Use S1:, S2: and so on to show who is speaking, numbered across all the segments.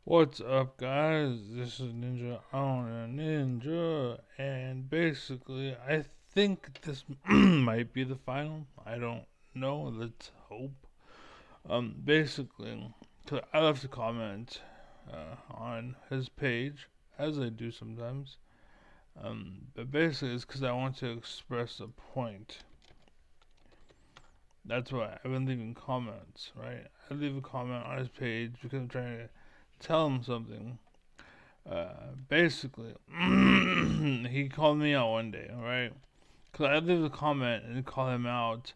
S1: What's up, guys? This is Ninja on a Ninja, and basically, I think this might be the final. I don't know. Let's hope. Basically, I left a comment on his page, as I do sometimes. But basically, it's because I want to express a point. That's why I've been leaving comments, right? I leave a comment on his page because I'm trying to tell him something. Basically, he called me out one day, alright? Because I left a comment and call him out,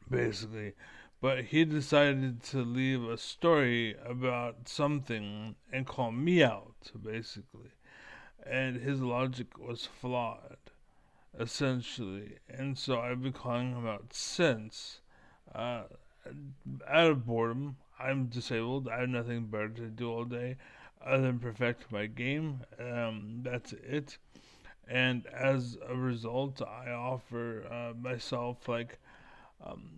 S1: basically. But he decided to leave a story about something and call me out, basically. And his logic was flawed, essentially. And so I've been calling him out since. Uh, Out of boredom, I'm disabled. I have nothing better to do all day other than perfect my game. That's it. And as a result, I offer myself like um,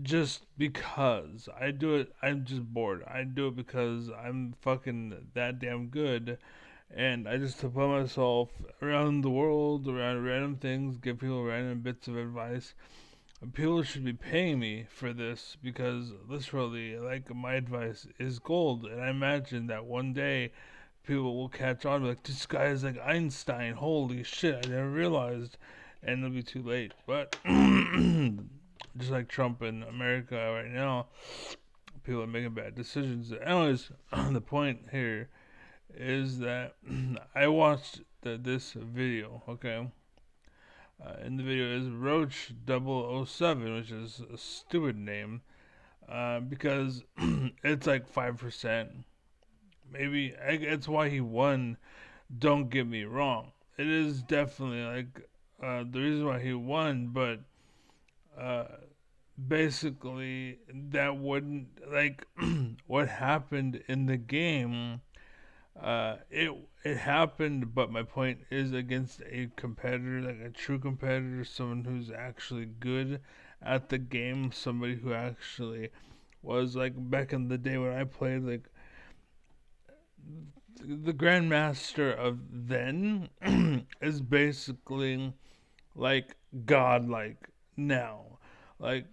S1: just because I do it. I'm just bored. I do it because I'm fucking that damn good, and I just to put myself around the world, around random things, give people random bits of advice. People should be paying me for this because literally, like, my advice is gold, and I imagine that one day people will catch on, like, this guy is like Einstein. Holy shit, I never realized, and it'll be too late. But just like Trump in America right now, people are making bad decisions. Anyways, the point here is that I watched this video. Okay, in the video is Roach 007, which is a stupid name because it's like 5%. Maybe that's why he won. Don't get me wrong. It is definitely like the reason why he won, but uh, basically that wouldn't like what happened in the game. It happened, but my point is against a competitor, like a true competitor, someone who's actually good at the game, somebody who actually was like back in the day when I played, like the grandmaster of then is basically like godlike now. Like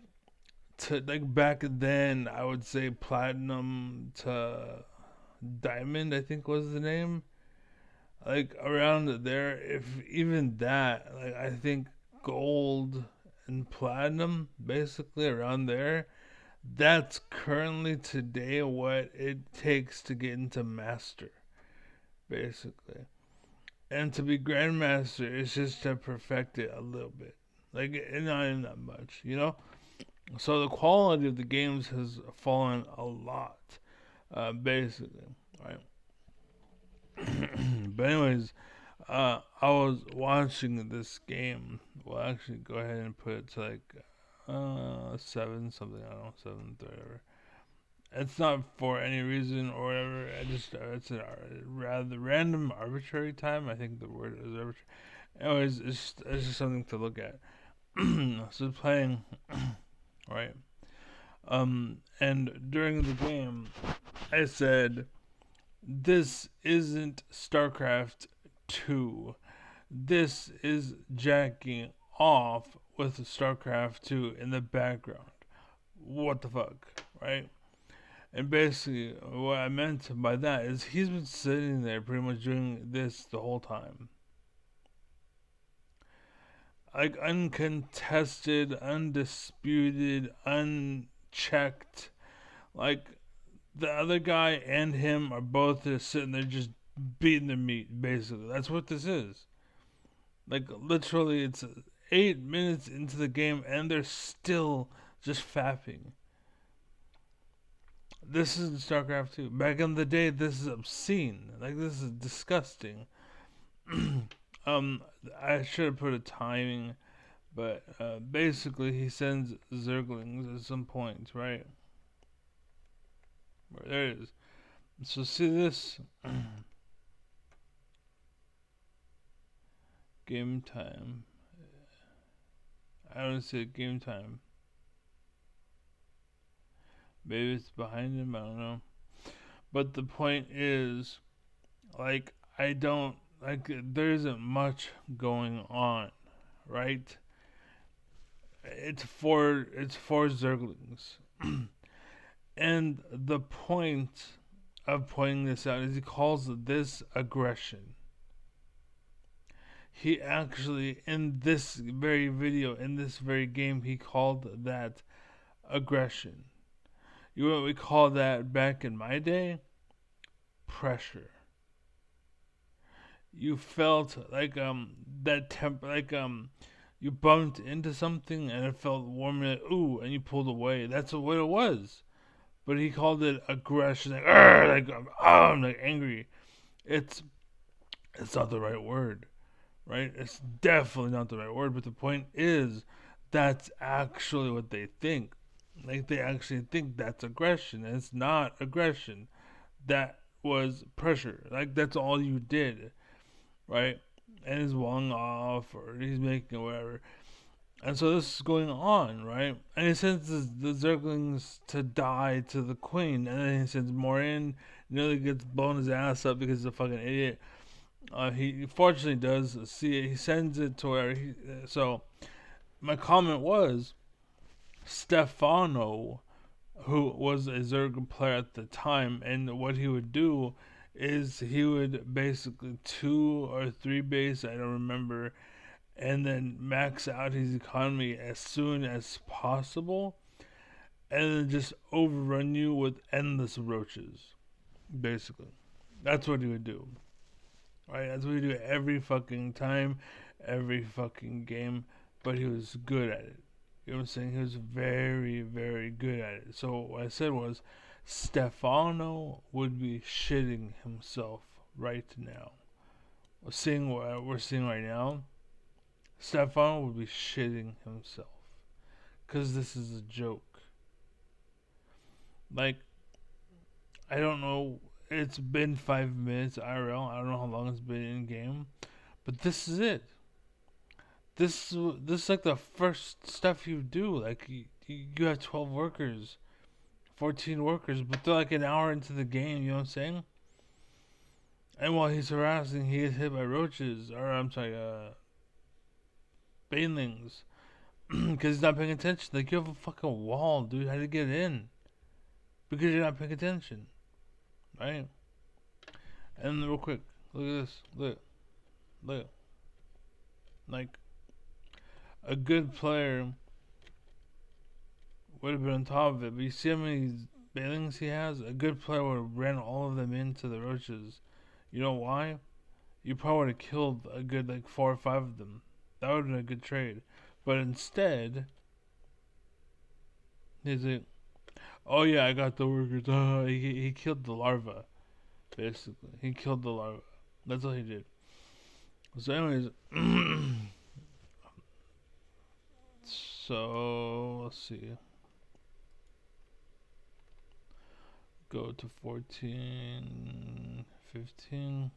S1: to like back then, I would say platinum to diamond. I think was the name. Like around there, if even that, like I think gold and platinum, basically around there. That's currently today what it takes to get into master, basically. And to be grandmaster is just to perfect it a little bit, like not in that much, you know. So the quality of the games has fallen a lot, basically, right? But anyways, I was watching this game. Well, actually, go ahead and put it to like seven something. I don't know, seven whatever. It's not for any reason or whatever. I just it's a rather random, arbitrary time. I think the word is arbitrary. Anyways, it's just something to look at. So playing, right? And during the game, I said, "This isn't StarCraft 2. This is jacking off with StarCraft 2 in the background. What the fuck, right?" And basically, what I meant by that is he's been sitting there pretty much doing this the whole time. Like uncontested, undisputed, unchecked. Like the other guy and him are both just sitting there just beating the meat, basically. That's what this is. Like literally, it's 8 minutes into the game and they're still just fapping. This isn't StarCraft 2. Back in the day, this is obscene. Like, this is disgusting. um, I should have put a timing, but basically, he sends Zerglings at some point, right? There it is. So, see this? Game time. I don't see game time. Maybe it's behind him, I don't know. But the point is, like, I don't like. There isn't much going on, right? It's for Zerglings, and the point of pointing this out is he calls this aggression. He actually, in this very video, in this very game, he called that aggression. You know what we call that back in my day? Pressure. You felt like that temp like you bumped into something and it felt warm and like, ooh, and you pulled away. That's what it was. But he called it aggression, I'm like angry. It's it's not the right word, right? It's definitely not the right word. But the point is, that's actually what they think. Like they actually think that's aggression, and it's not aggression. That was pressure. Like that's all you did, right? And he's walling off, or he's making whatever. And so this is going on, right? And he sends the Zerglings to die to the queen, and then he sends more in. Nearly gets blown his ass up because he's a fucking idiot. He fortunately does see it. He sends it to where he. So my comment was Stefano, who was a Zerg player at the time, and what he would do is he would basically 2 or 3 base, I don't remember, and then max out his economy as soon as possible, and then just overrun you with endless roaches. Basically, that's what he would do. Right? That's what he would do every fucking time, every fucking game. But he was good at it. You know what I'm saying? He was very, very good at it. So what I said was, Stefano would be shitting himself right now. Seeing what we're seeing right now, Stefano would be shitting himself. Because this is a joke. Like, I don't know. It's been 5 minutes IRL. I don't know how long it's been in game. But this is it. This is like the first stuff you do. Like, you have 12 workers, 14 workers, but they're like an hour into the game, you know what I'm saying? And while he's harassing, he gets hit by roaches, or I'm sorry, banelings. Because he's not paying attention. Like, you have a fucking wall, dude. How to get in? Because you're not paying attention, right? And real quick, look at this. Look. Like, a good player would have been on top of it, but you see how many banelings he has? A good player would have ran all of them into the roaches. You know why? You probably would have killed a good, like, 4 or 5 of them. That would have been a good trade. But instead, he's like, oh yeah, I got the workers. He killed the larva, basically. He killed the larva. That's all he did. So, anyways, so let's see. Go to 14, 15.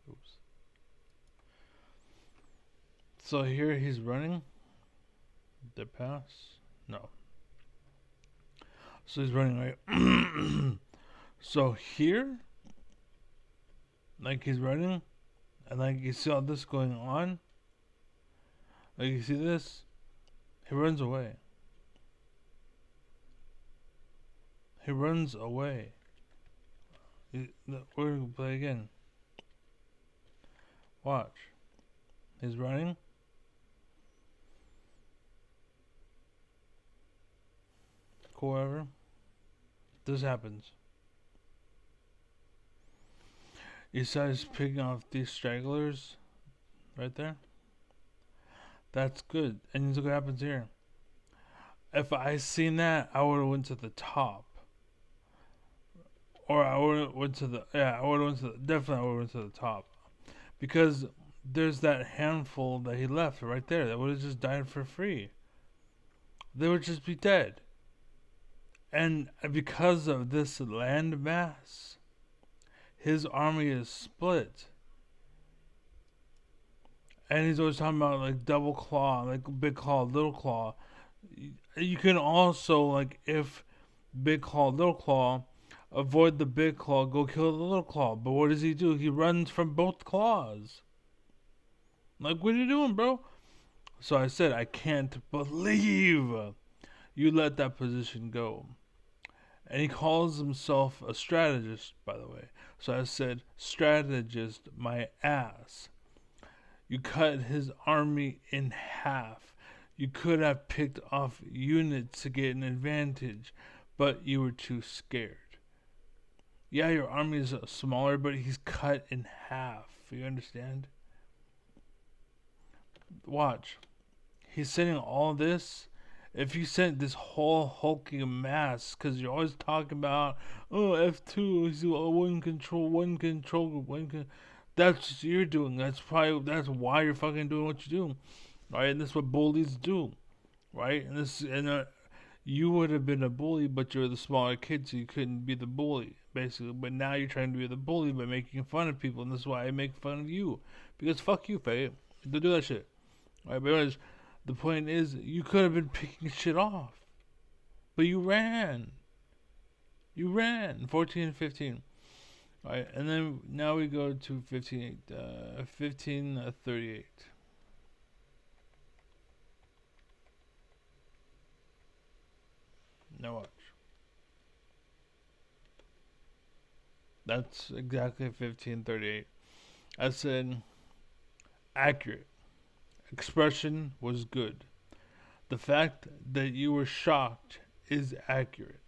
S1: Oops. So here he's running. The pass? No. So he's running right. So here, like he's running, and like you see all this going on. Like you see this, he runs away. He runs away. We're gonna play again. Watch. He's running. Cool, whatever. This happens. You saw he's picking off these stragglers right there. That's good. And look what happens here. If I seen that, I would have went to the top. Or I would have went to the I would have went to the, definitely I would have went to the top. Because there's that handful that he left right there that would have just died for free. They would just be dead. And because of this landmass, his army is split. And he's always talking about like double claw, like big claw, little claw. You can also, like, if big claw, little claw, avoid the big claw, go kill the little claw. But what does he do? He runs from both claws. Like, what are you doing, bro? So I said, I can't believe you let that position go. And he calls himself a strategist, by the way. So I said, strategist, my ass. You cut his army in half. You could have picked off units to get an advantage, but you were too scared. Yeah, your army is smaller, but he's cut in half. You understand? Watch. He's sending all this. If you sent this whole hulking mass, because you're always talking about, oh, F2 is one control, one control, that's what you're doing. That's why you're fucking doing what you do, right? And that's what bullies do, right? And you would have been a bully, but you're the smaller kid, so you couldn't be the bully, basically. But now you're trying to be the bully by making fun of people, and that's why I make fun of you, because fuck you, Faye. Don't do that shit, right? But anyways, the point is, you could have been picking shit off, but you ran. You ran 14 and 15. All right, and then now we go to 1538. Now watch. That's exactly 1538. I said accurate. Expression was good. The fact that you were shocked is accurate.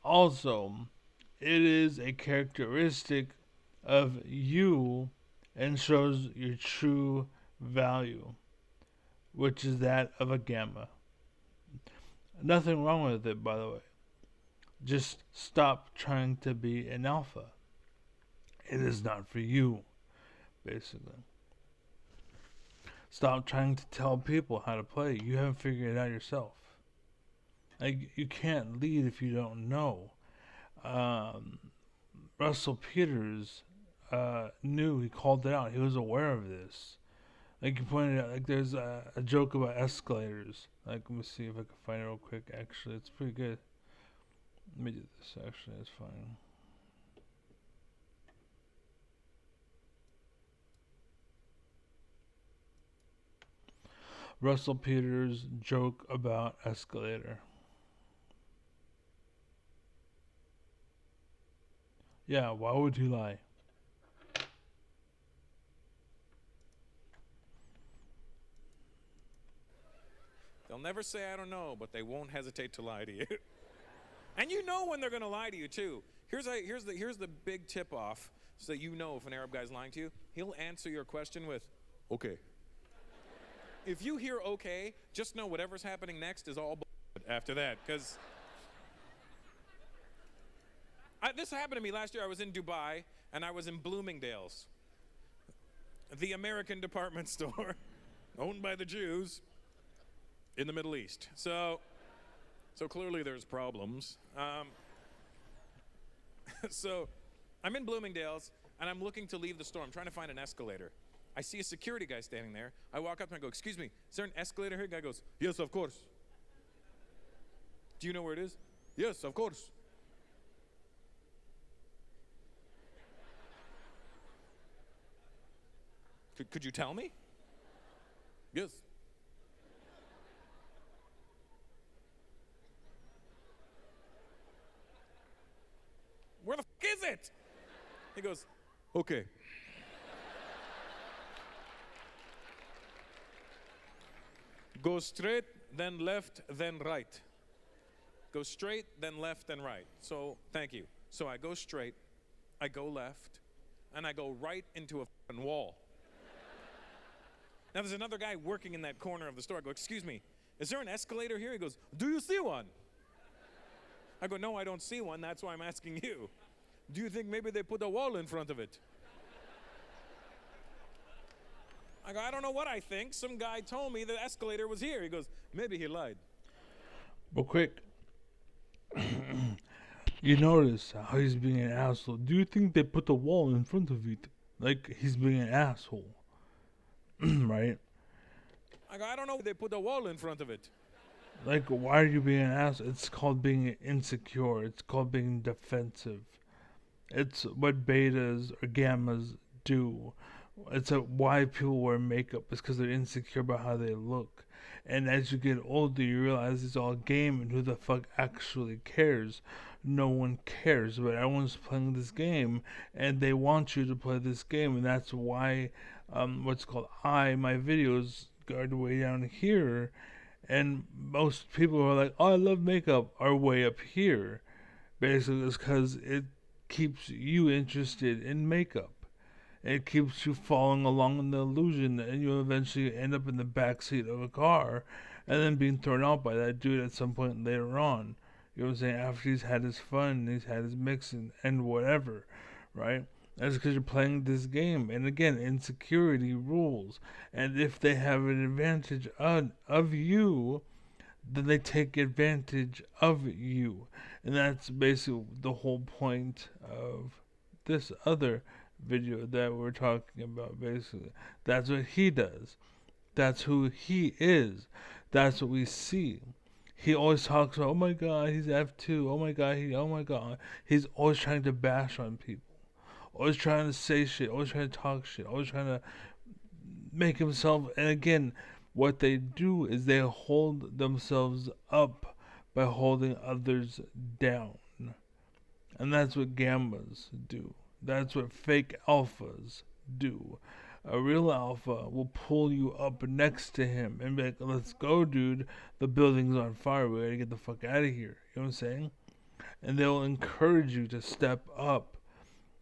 S1: Also, it is a characteristic of you and shows your true value, which is that of a gamma. Nothing wrong with it, by the way. Just stop trying to be an alpha. It is not for you, basically. Stop trying to tell people how to play. You haven't figured it out yourself. Like, you can't lead if you don't know. Um, Russell Peters knew. He called it out. He was aware of this. Like, he pointed out, like, there's a joke about escalators. Like, let me see if I can find it real quick. Actually, it's pretty good. Let me do this. Actually, it's fine. Russell Peters' joke about escalator. Yeah, why would he lie?
S2: They'll never say I don't know, but they won't hesitate to lie to you. And you know when they're going to lie to you too. Here's the big tip off so that you know if an Arab guy's lying to you. He'll answer your question with okay. If you hear okay, just know whatever's happening next is all bullshit after that, cuz this happened to me last year. I was in Dubai and I was in Bloomingdale's, the American department store owned by the Jews in the Middle East. So clearly there's problems. So I'm in Bloomingdale's and I'm looking to leave the store. I'm trying to find an escalator. I see a security guy standing there. I walk up and I go, excuse me, is there an escalator here? The guy goes, yes, of course. Do you know where it is? Yes, of course. Could you tell me? Yes. Where the fuck is it? He goes, okay. Go straight, then left, then right. Go straight, then left, then right. So, thank you. So I go straight, I go left, and I go right into a fucking wall. Now there's another guy working in that corner of the store. I go, excuse me, is there an escalator here? He goes, do you see one? I go, no, I don't see one. That's why I'm asking you. Do you think maybe they put a wall in front of it? I go, I don't know what I think. Some guy told me the escalator was here. He goes, maybe he lied.
S1: But quick, you notice how he's being an asshole. Do you think they put a wall in front of it? Like, he's being an asshole. Right?
S2: I go, I don't know. They put a wall in front of it.
S1: Like, why are you being an ass? It's called being insecure. It's called being defensive. It's what betas or gammas do. It's why people wear makeup. It's because they're insecure about how they look. And as you get older, you realize it's all game, and who the fuck actually cares? No one cares, but everyone's playing this game, and they want you to play this game, and that's why what's called my videos go way down here, and most people who are like, "Oh, I love makeup," are way up here. Basically, it's because it keeps you interested in makeup. It keeps you following along in the illusion, and you eventually end up in the back seat of a car, and then being thrown out by that dude at some point later on. You know what I'm saying? After he's had his fun, he's had his mix and whatever, right? That's because you're playing this game. And again, insecurity rules. And if they have an advantage of you, then they take advantage of you. And that's basically the whole point of this other video that we're talking about, basically. That's what he does. That's who he is. That's what we see. He always talks about, oh my god, he's F2. Oh my god, oh my god. He's always trying to bash on people. Always trying to say shit. Always trying to talk shit. Always trying to make himself. And again, what they do is they hold themselves up by holding others down. And that's what gammas do. That's what fake alphas do. A real alpha will pull you up next to him and be like, let's go, dude. The building's on fire. We gotta get the fuck out of here. You know what I'm saying? And they'll encourage you to step up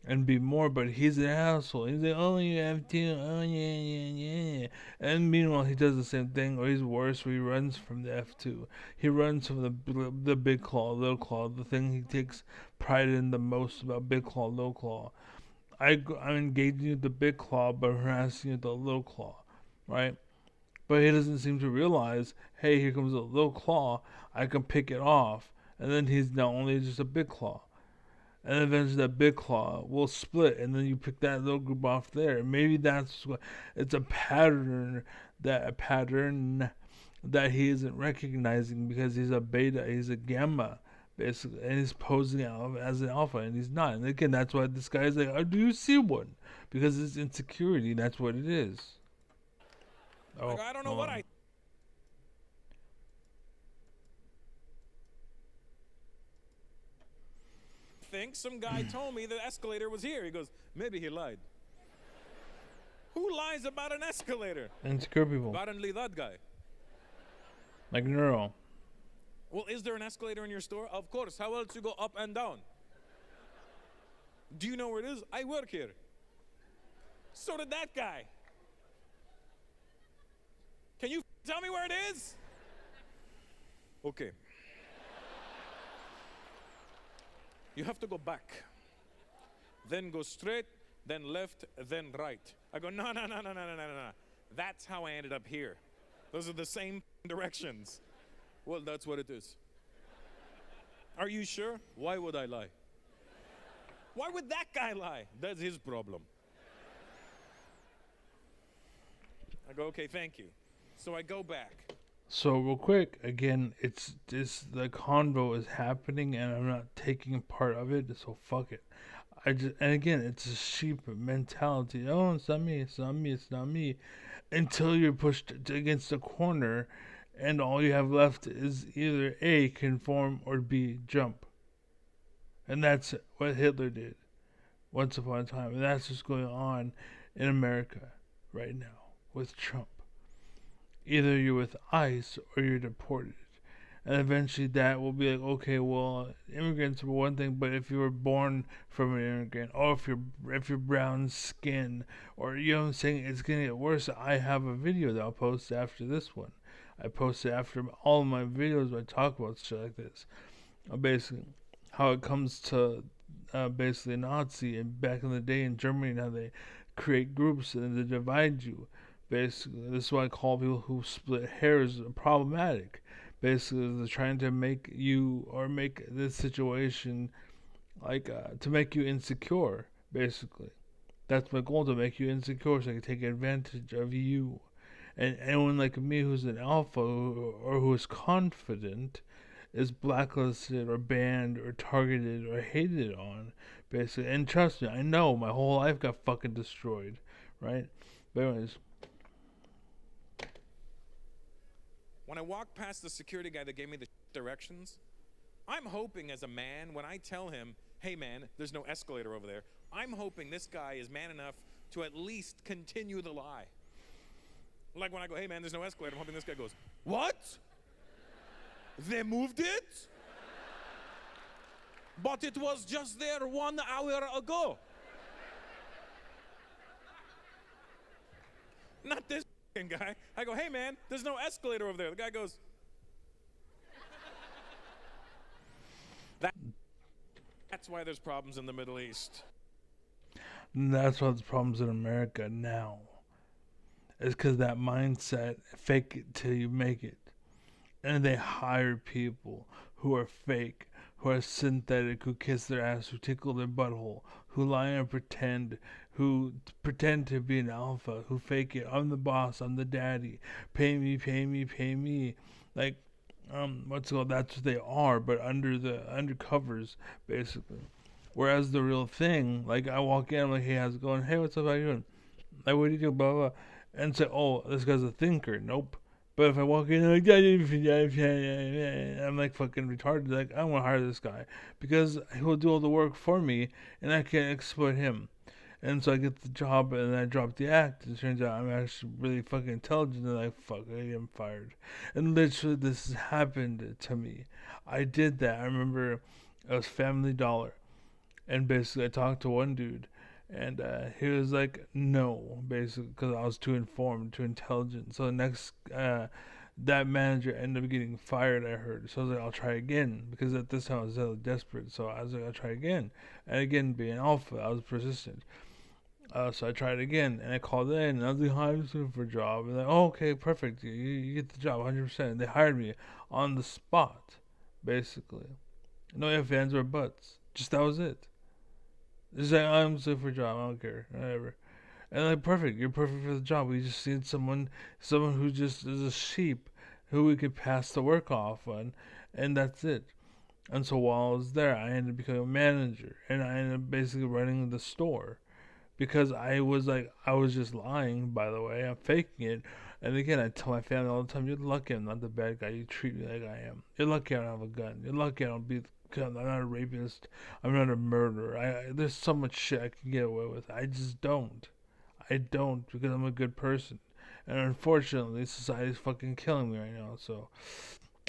S1: and be more, but he's an asshole. He's like, oh, you have to, oh, yeah. And meanwhile, he does the same thing, or he's worse, where he runs from the F2. He runs from the Big Claw, Little Claw, the thing he takes pride in the most about Big Claw, Little Claw. I'm engaging you with the Big Claw, but harassing you with the Little Claw, right? But he doesn't seem to realize, hey, here comes a Little Claw, I can pick it off, and then he's not only just a Big Claw, and eventually that big claw will split, and then you pick that little group off there. Maybe that's what it's a pattern that he isn't recognizing because he's a beta, he's a gamma, basically, and he's posing out as an alpha, and he's not. And again, that's why this guy's like, oh, "Do you see one?" Because it's insecurity. That's what it is. Oh,
S2: Like, I don't know what I think. Some guy told me the escalator was here. He goes, maybe he lied. Who lies about an escalator?
S1: Insecure people.
S2: Apparently that guy.
S1: Like Neuro.
S2: Well, is there an escalator in your store? Of course. How else you go up and down? Do you know where it is? I work here. So did that guy. Can you tell me where it is? Okay. You have to go back. Then go straight, then left, then right. I go, no. That's how I ended up here. Those are the same directions. Well, that's what it is. Are you sure? Why would I lie? Why would that guy lie? That's his problem. I go, okay, thank you. So I go back.
S1: So real quick, again, it's this the convo is happening, and I'm not taking part of it. So fuck it. And again, it's a sheep mentality. Oh, it's not me. It's not me. It's not me. Until you're pushed against a corner, and all you have left is either A, conform, or B, jump. And that's what Hitler did once upon a time, and that's what's going on in America right now with Trump. Either you're with ICE or you're deported. And eventually that will be like, okay, well, immigrants were one thing, but if you were born from an immigrant, or if you're brown skin, or you know what I'm saying, it's gonna get worse. I have a video that I'll post after this one. I post it after all of my videos where I talk about shit like this. Basically, how it comes to basically Nazi and back in the day in Germany, and how they create groups and they divide you. Basically, this is why I call people who split hairs problematic. Basically, they're trying to make you or make this situation like to make you insecure. Basically, that's my goal, to make you insecure so I can take advantage of you. And anyone like me who's an alpha or who is confident is blacklisted or banned or targeted or hated on, basically. And trust me, I know my whole life got fucking destroyed, right? But anyways,
S2: When I walk past the security guy that gave me the directions, I'm hoping as a man, when I tell him, hey man, there's no escalator over there, I'm hoping this guy is man enough to at least continue the lie. Like when I go, hey man, there's no escalator, I'm hoping this guy goes, what? They moved it? But it was just there 1 hour ago. Not this guy. I go, hey man, there's no escalator over there. The guy goes, that's why there's problems in the Middle East.
S1: that's why there's problems in America now. It's because that mindset, fake it till you make it. And they hire people who are fake, who are synthetic, who kiss their ass, who tickle their butthole, who lie and pretend, who pretend to be an alpha, who fake it. I'm the boss, I'm the daddy. Pay me, pay me, pay me. Like, what's it called? That's what they are, but under the undercovers, basically. Whereas the real thing, like I walk in, I'm like, hey, how's it going? Hey, what's up? How you doing? Like, what do you do? Blah, blah. And say, oh, this guy's a thinker. Nope. But if I walk in, like, I'm like fucking retarded. Like, I want to hire this guy because he'll do all the work for me, and I can exploit him. And so I get the job, and I drop the act. It turns out I'm actually really fucking intelligent, and like, fuck, I am fired. And literally, this has happened to me. I did that. I remember it was Family Dollar, and basically I talked to one dude, and he was like, no, basically, because I was too informed, too intelligent. So the next, that manager ended up getting fired, I heard. So I was like, I'll try again, because at this time I was so desperate. So I was like, I'll try again. And again, being alpha, I was persistent. So I tried again, and I called in, and I was like, hi, I'm looking for a job. And like, oh, okay, perfect, you get the job, 100%. They hired me on the spot, basically. No ifs, ands, or buts. Just that was it. It's like, I'm looking for a job, I don't care, whatever. And like, perfect, you're perfect for the job. We just need someone who just is a sheep, who we could pass the work off on, and that's it. And so while I was there, I ended up becoming a manager, and I ended up basically running the store. Because I was just lying, by the way, I'm faking it. And again, I tell my family all the time, you're lucky I'm not the bad guy, you treat me like I am. You're lucky I don't have a gun. You're lucky I don't be, I'm not a rapist, I'm not a murderer. There's so much shit I can get away with. I just don't. I don't because I'm a good person. And unfortunately, society's fucking killing me right now. So,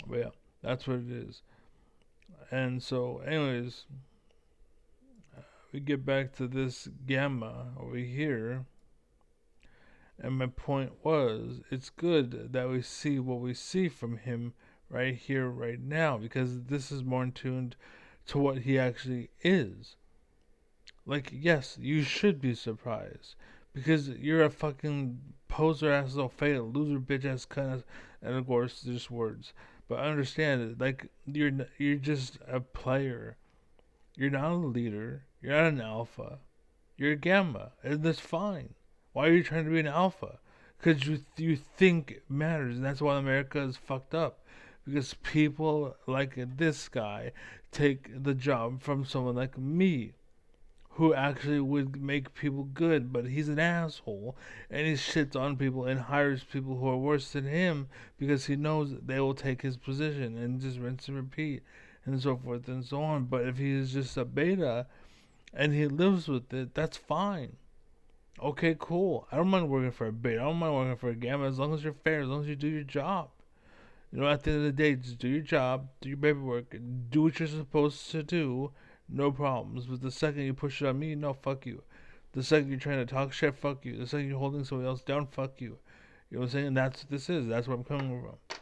S1: but yeah, that's what it is. And so, anyways, we get back to this Gamma over here. And my point was, it's good that we see what we see from him right here, right now, because this is more in tune to what he actually is. Like, yes, you should be surprised because you're a fucking poser ass little fail, loser bitch ass kind of, and of course, just words. But understand it, like you're just a player. You're not a leader. You're not an alpha. You're a gamma, and that's fine. Why are you trying to be an alpha? Because you think it matters, and that's why America is fucked up. Because people like this guy take the job from someone like me, who actually would make people good, but he's an asshole and he shits on people and hires people who are worse than him because he knows that they will take his position and just rinse and repeat and so forth and so on. But if he is just a beta and he lives with it, that's fine. Okay, cool. I don't mind working for a beta. I don't mind working for a gamma as long as you're fair, as long as you do your job. You know, at the end of the day, just do your job, do your paperwork, do what you're supposed to do, no problems. But the second you push it on me, no, fuck you. The second you're trying to talk shit, fuck you. The second you're holding somebody else down, fuck you. You know what I'm saying? And that's what this is. That's where I'm coming from.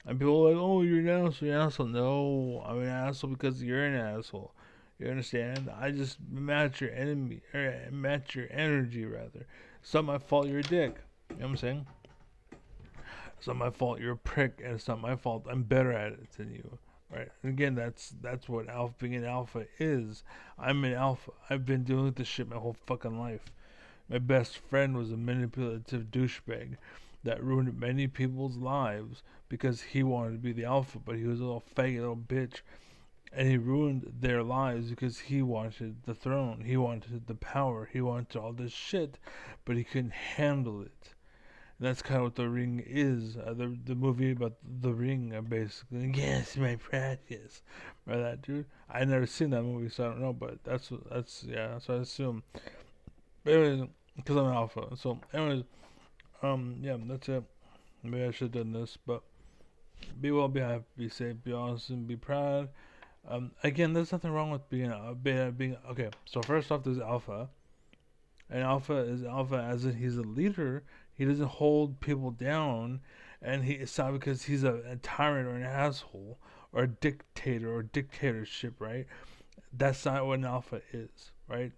S1: And people are like, oh, you're an asshole, you're an asshole. No, I'm an asshole because you're an asshole. You understand? I just match your enemy, or match your energy, rather. It's not my fault you're a dick. You know what I'm saying? It's not my fault you're a prick, and it's not my fault I'm better at it than you. Right? And again, that's what alpha being an alpha is. I'm an alpha. I've been doing this shit my whole fucking life. My best friend was a manipulative douchebag. that ruined many people's lives because he wanted to be the alpha, but he was a little faggot little bitch, and he ruined their lives because he wanted the throne, he wanted the power, he wanted all this shit, but he couldn't handle it. And that's kind of what The Ring is. The movie about the ring, basically. Yes, my practice. Remember that, dude? I never seen that movie, so I don't know. But that's yeah. That's what I assume. But anyways, because I'm alpha. So anyways, yeah, that's it. Maybe I should have done this, but be well, be happy, be safe, be honest, and be proud. Again, there's nothing wrong with being a beta. Being okay. So first off, there's alpha, and alpha is alpha as in he's a leader. He doesn't hold people down, and it's not because he's a tyrant or an asshole or a dictator or dictatorship, right? That's not what an alpha is, right?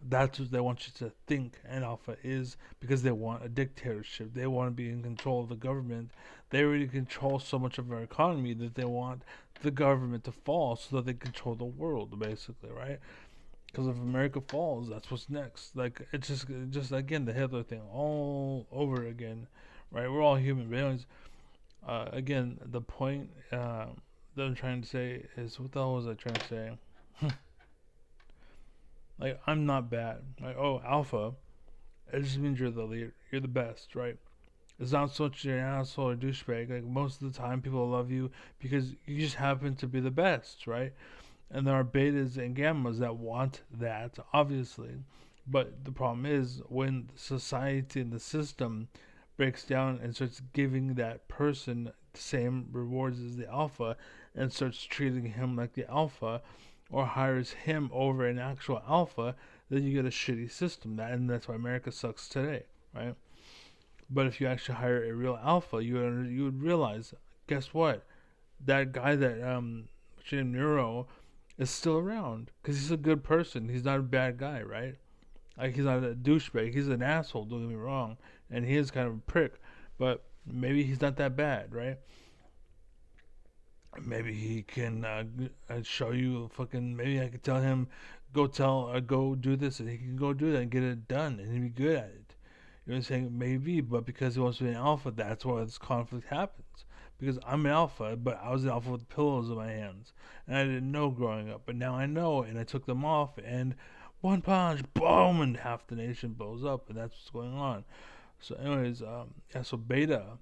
S1: That's what they want you to think an alpha is, because they want a dictatorship. They want to be in control of the government. They already control so much of our economy that they want the government to fall so that they control the world, basically, right? Because if America falls, that's what's next. Like it's just again the Hitler thing all over again, right? We're all human. But anyways, again, the point that I'm trying to say is, what the hell was I trying to say? Like, I'm not bad. Like, oh, alpha, it just means you're the leader. You're the best, right? It's not so much you're an asshole or douchebag. Like, most of the time, people love you because you just happen to be the best, right? And there are betas and gammas that want that, obviously. But the problem is when society and the system breaks down and starts giving that person the same rewards as the alpha and starts treating him like the alpha, or hires him over an actual alpha, then you get a shitty system. And that's why America sucks today, right? But if you actually hire a real alpha, you would realize, guess what? That guy that Jim Nero is still around because he's a good person. He's not a bad guy, right? Like, he's not a douchebag. He's an asshole. Don't get me wrong, and he is kind of a prick, but maybe he's not that bad, right? Maybe he can show you fucking. Maybe I could tell him, go do this, and he can go do that and get it done, and he'd be good at it. You know what I'm saying? Maybe, but because he wants to be an alpha, that's why this conflict happens. Because I'm an alpha, but I was an alpha with pillows in my hands, and I didn't know growing up, but now I know, and I took them off, and one punch, boom, and half the nation blows up, and that's what's going on. So, anyways, yeah. So beta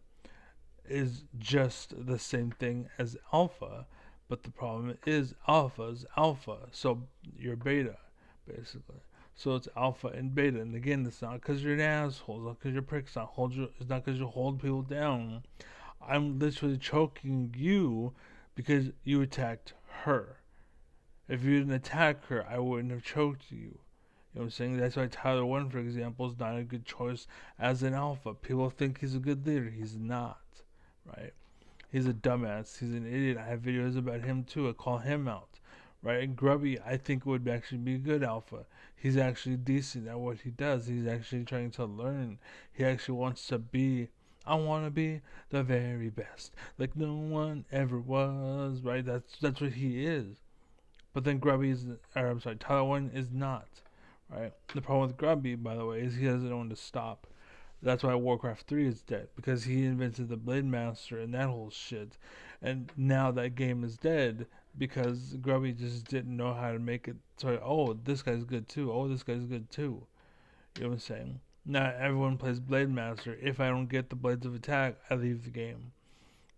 S1: is just the same thing as alpha, but the problem is alpha is alpha, so you're beta, basically. So it's alpha and beta, and again, it's not because you're an asshole, it's not because you're pricks, it's not because you hold people down. I'm literally choking you because you attacked her. If you didn't attack her, I wouldn't have choked you. You know what I'm saying? That's why Tyler One, for example, is not a good choice as an alpha. People think he's a good leader. He's not, right? He's a dumbass. He's an idiot. I have videos about him too. I call him out, right? And Grubby, I think, would actually be a good alpha. He's actually decent at what he does. He's actually trying to learn. He actually wants to be. I want to be the very best, like no one ever was, right? That's what he is. But then Grubby is, or I'm sorry, Tyler One is not, right? The problem with Grubby, by the way, is he doesn't know when to stop. That's why Warcraft 3 is dead, because he invented the Blade Master and that whole shit. And now that game is dead because Grubby just didn't know how to make it. So, oh, this guy's good too. Oh, this guy's good too. You know what I'm saying? Now everyone plays Blade Master. If I don't get the Blades of Attack, I leave the game.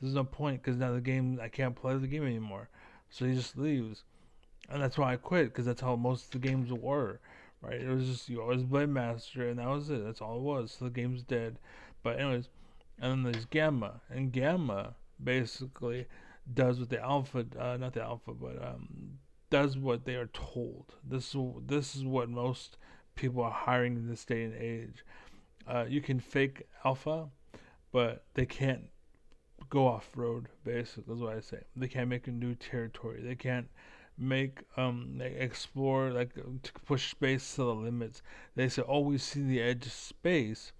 S1: There's no point because now the game, I can't play the game anymore. So he just leaves. And that's why I quit, because that's how most of the games were, right? It was just you always Blade Master, and that was it. That's all it was. So the game's dead. But anyways, and then there's Gamma, and Gamma basically does what the Alpha, not the Alpha, but does what they are told. This is what most people are hiring in this day and age. You can fake Alpha, but they can't go off road. Basically, is what I say. They can't make a new territory. They can't make explore, like to push space to the limits. They say, oh, we see the edge of space.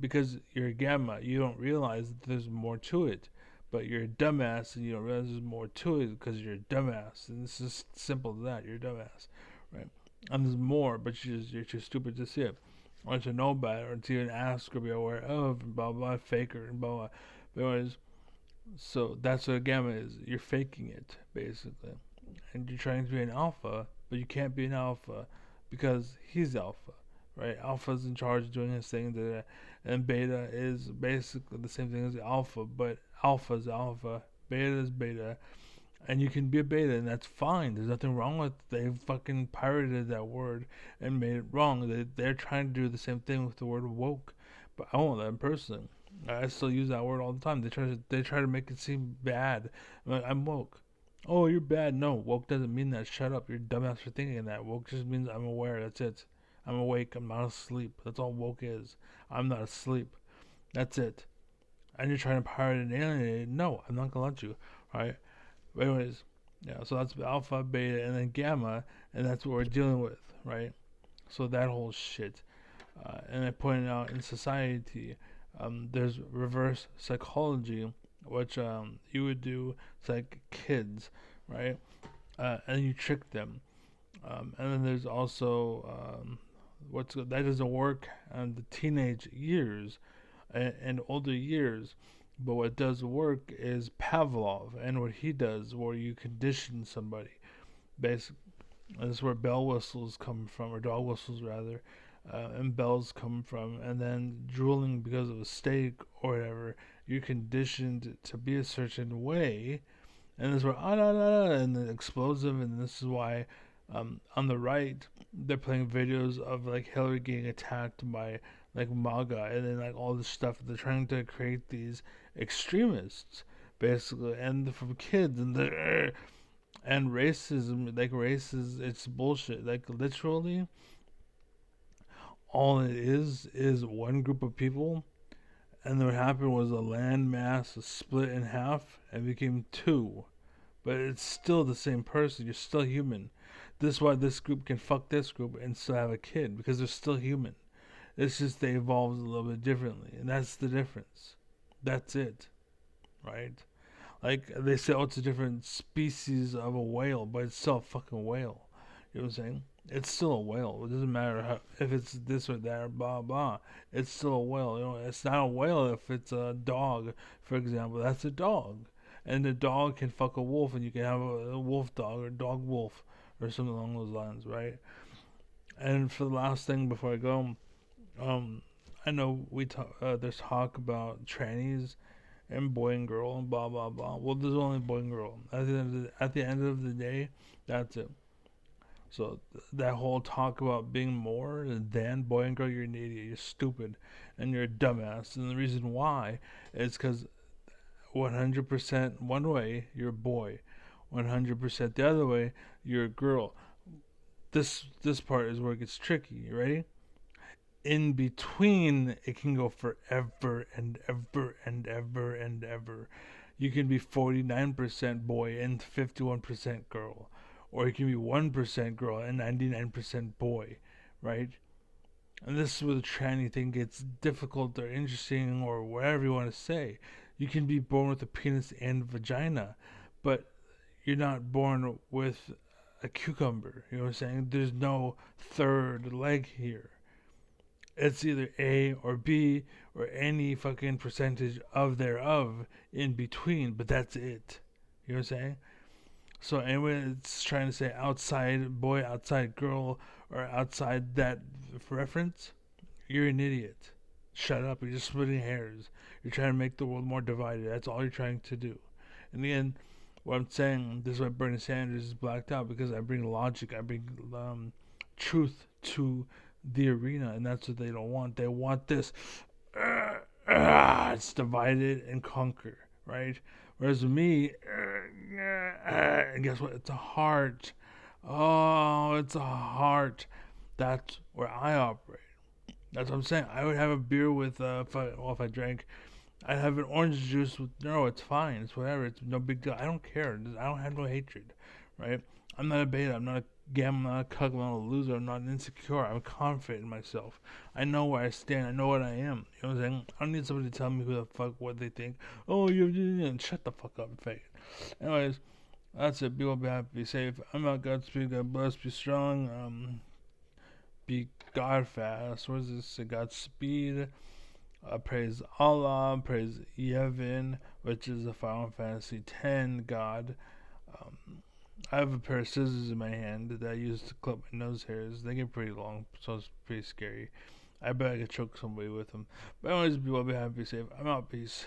S1: Because you're a gamma, you don't realize that there's more to it. But you're a dumbass and you don't realize there's more to it because you're a dumbass. And it's just simple as that. You're a dumbass, right? And there's more, but you're too stupid to see it. or to know about it, or to even ask or be aware of, and blah blah, faker and blah blah. But anyways, so that's what a gamma is. You're faking it basically, and you're trying to be an alpha, but you can't be an alpha because he's alpha, right? Alpha's in charge of doing his thing, and beta is basically the same thing as alpha, but alpha's alpha, beta is beta, and you can be a beta, and that's fine. There's nothing wrong with it. They fucking pirated that word and made it wrong. They're trying to do the same thing with the word woke, but I won't let them personally. I still use that word all the time. They try to make it seem bad. I'm woke. Oh, you're bad. No, woke doesn't mean that. Shut up. You're dumbass for thinking that. Woke just means I'm aware. That's it. I'm awake. I'm not asleep. That's all woke is. I'm not asleep. That's it. And you're trying to pirate and alienate it. No, I'm not gonna let you. Right? But anyways, yeah. So that's alpha, beta, and then gamma, and that's what we're dealing with, right? So that whole shit. And I pointed out in society, there's reverse psychology, which you would do. It's like kids, right? And you trick them. And then there's also that doesn't work in the teenage years and older years. But what does work is Pavlov and what he does, where you condition somebody. Basically, that's where bell whistles come from, or dog whistles rather, and bells come from. And then drooling because of a steak or whatever, you're conditioned to be a certain way. And this where and the explosive, and this is why on the right they're playing videos of like Hillary getting attacked by like MAGA, and then like all this stuff. They're trying to create these extremists basically, and from kids, and racism, like races, it's bullshit. Like literally, all it is one group of people, and then what happened was a land mass split in half and became two. But it's still the same person. You're still human. This is why this group can fuck this group and still have a kid, because they're still human. It's just they evolved a little bit differently, and that's the difference. That's it, right? Like they say, oh, it's a different species of a whale, but it's still a fucking whale. You know what I'm saying? It's still a whale. It doesn't matter if it's this or that or blah blah. It's still a whale. You know, it's not a whale if it's a dog, for example. That's a dog, and the dog can fuck a wolf, and you can have a wolf dog or dog wolf or something along those lines, right? And for the last thing before I go, um, I know there's talk about trannies and boy and girl and blah blah blah. Well, there's only boy and girl. At the end of the day, that's it. So that whole talk about being more than boy and girl, you're an idiot. You're stupid, and you're a dumbass. And the reason why is because 100% one way, you're a boy. 100% the other way, you're a girl. This part is where it gets tricky. You ready? In between, it can go forever and ever and ever and ever. You can be 49% boy and 51% girl, or you can be 1% girl and 99% boy, right? And this is where the tranny thing gets difficult or interesting or whatever you want to say. You can be born with a penis and vagina, but you're not born with a cucumber. You know what I'm saying? There's no third leg here. It's either A or B or any fucking percentage of thereof in between, but that's it. You know what I'm saying? So anyway, it's trying to say outside boy, outside girl, or outside that reference, you're an idiot. Shut up. You're just splitting hairs. You're trying to make the world more divided. That's all you're trying to do. In the end, what I'm saying, this is why Bernie Sanders is blacked out, because I bring logic, I bring truth to the arena, and that's what they don't want. They want this, it's divided and conquer, right? Whereas me, and guess what? It's a heart. Oh, it's a heart. That's where I operate. That's what I'm saying. I would have a beer with, if I drank, I'd have an orange juice with, no, it's fine. It's whatever. It's no big deal. I don't care. I don't have no hatred, right? I'm not a beta. I'm not a gamma. I'm not a cuck. I'm not a loser. I'm not insecure. I'm confident in myself. I know where I stand. I know what I am. You know what I'm saying? I don't need somebody to tell me who the fuck, what they think. Oh, and shut the fuck up and fake it. Anyways, that's it. Be well, be happy, be safe. I'm out. Godspeed. God bless. Be strong. speak God fast. What is this? Godspeed. Praise Allah. Praise Yevon, which is a Final Fantasy X god. I have a pair of scissors in my hand that I use to clip my nose hairs. They get pretty long, so it's pretty scary. I bet I could choke somebody with them. But anyways, be well, be happy, be safe. I'm out. Peace.